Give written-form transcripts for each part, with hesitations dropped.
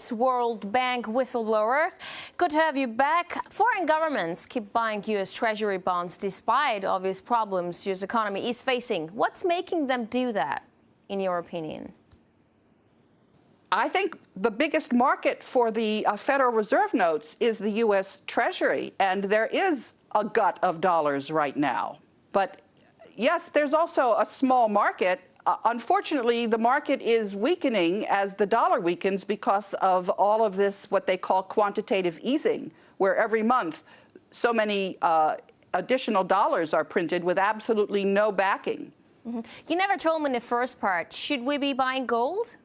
Hudes, World Bank whistleblower. Good to have you back. Foreign governments keep buying U.S. Treasury bonds despite obvious problems U.S. economy is facing. What's making them do that, in your opinion? I think the biggest market for the Federal Reserve notes is the U.S. Treasury, and there is a glut of dollars right now. But yes, there's also a small market. Unfortunately, the market is weakening as the dollar weakens because of all of this, what they call quantitative easing, where every month so many additional dollars are printed with absolutely no backing. Mm-hmm. You never told me in the first part, should we be buying gold?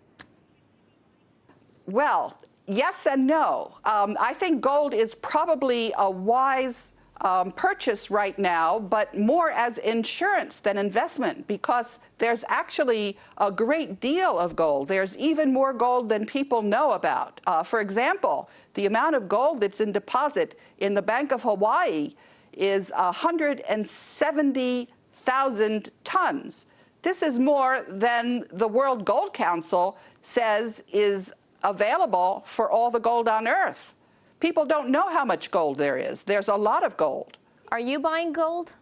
Well, yes and no. I think gold is probably a wise purchase right now, but more as insurance than investment, because there's actually a great deal of gold. There's even more gold than people know about. For example, the amount of gold that's in deposit in the Bank of Hawaii is 170,000 tons. This is more than the World Gold Council says is available for all the gold on Earth. People don't know how much gold there is. There's a lot of gold. Are you buying gold?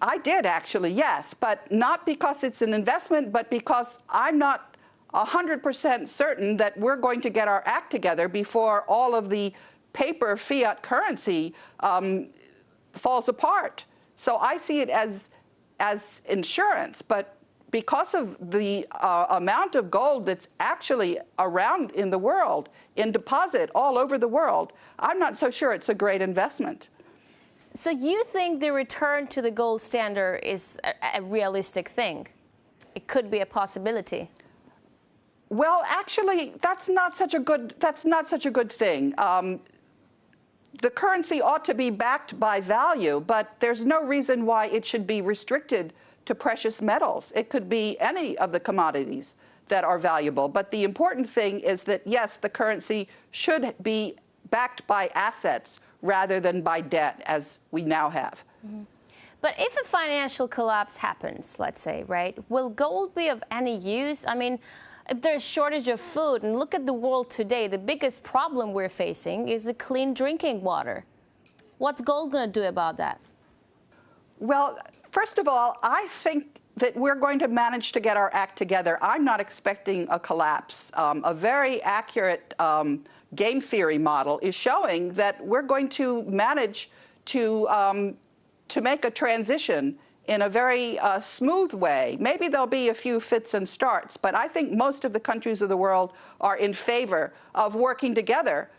I did, actually, yes, but not because it's an investment, but because I'm not 100% certain that we're going to get our act together before all of the paper fiat currency falls apart. So I see it as insurance, but because of the amount of gold that's actually around in the world, in deposit all over the world, I'm not so sure it's a great investment. So you think the return to the gold standard is a realistic thing? It could be a possibility. Well, actually, that's not such a good thing. The currency ought to be backed by value, but there's no reason why it should be restricted to precious metals. It could be any of the commodities that are valuable. But the important thing is that, yes, the currency should be backed by assets rather than by debt, as we now have. Mm-hmm. But if a financial collapse happens, let's say, right, will gold be of any use? I mean, if there's a shortage of food, and look at the world today, the biggest problem we're facing is the clean drinking water. What's gold going to do about that? Well, first of all, I think that we're going to manage to get our act together. I'm not expecting a collapse. A very accurate game theory model is showing that we're going to manage to make a transition in a very smooth way. Maybe there'll be a few fits and starts, but I think most of the countries of the world are in favor of working together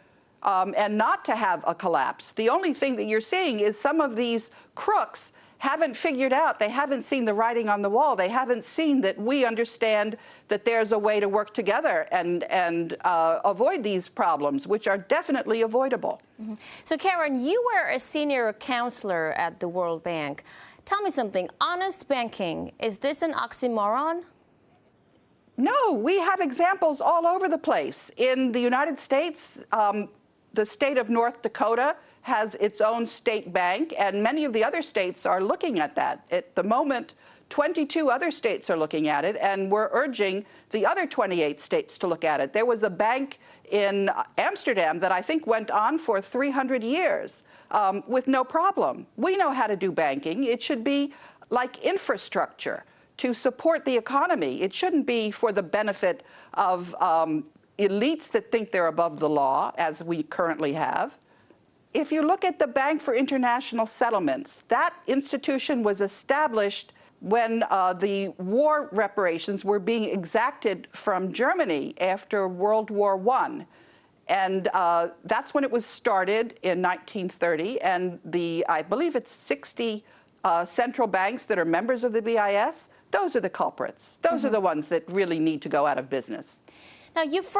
and not to have a collapse. The only thing that you're seeing is some of these crooks haven't figured out, they haven't seen the writing on the wall. They haven't seen that we understand that there's a way to work together and avoid these problems, which are definitely avoidable. Mm-hmm. So, Karen, you were a senior counselor at the World Bank. Tell me something. Honest banking, is this an oxymoron? No, we have examples all over the place. In the United States, the state of North Dakota has its own state bank, and many of the other states are looking at that. At the moment, 22 other states are looking at it, and we're urging the other 28 states to look at it. There was a bank in Amsterdam that I think went on for 300 years with no problem. We know how to do banking. It should be like infrastructure to support the economy. It shouldn't be for the benefit of elites that think they're above the law, as we currently have. If you look at the Bank for International Settlements, that institution was established when the war reparations were being exacted from Germany after World War I. And that's when it was started in 1930. And I believe it's 60 central banks that are members of the BIS. Those are the culprits. Those are the ones that really need to go out of business. Now, you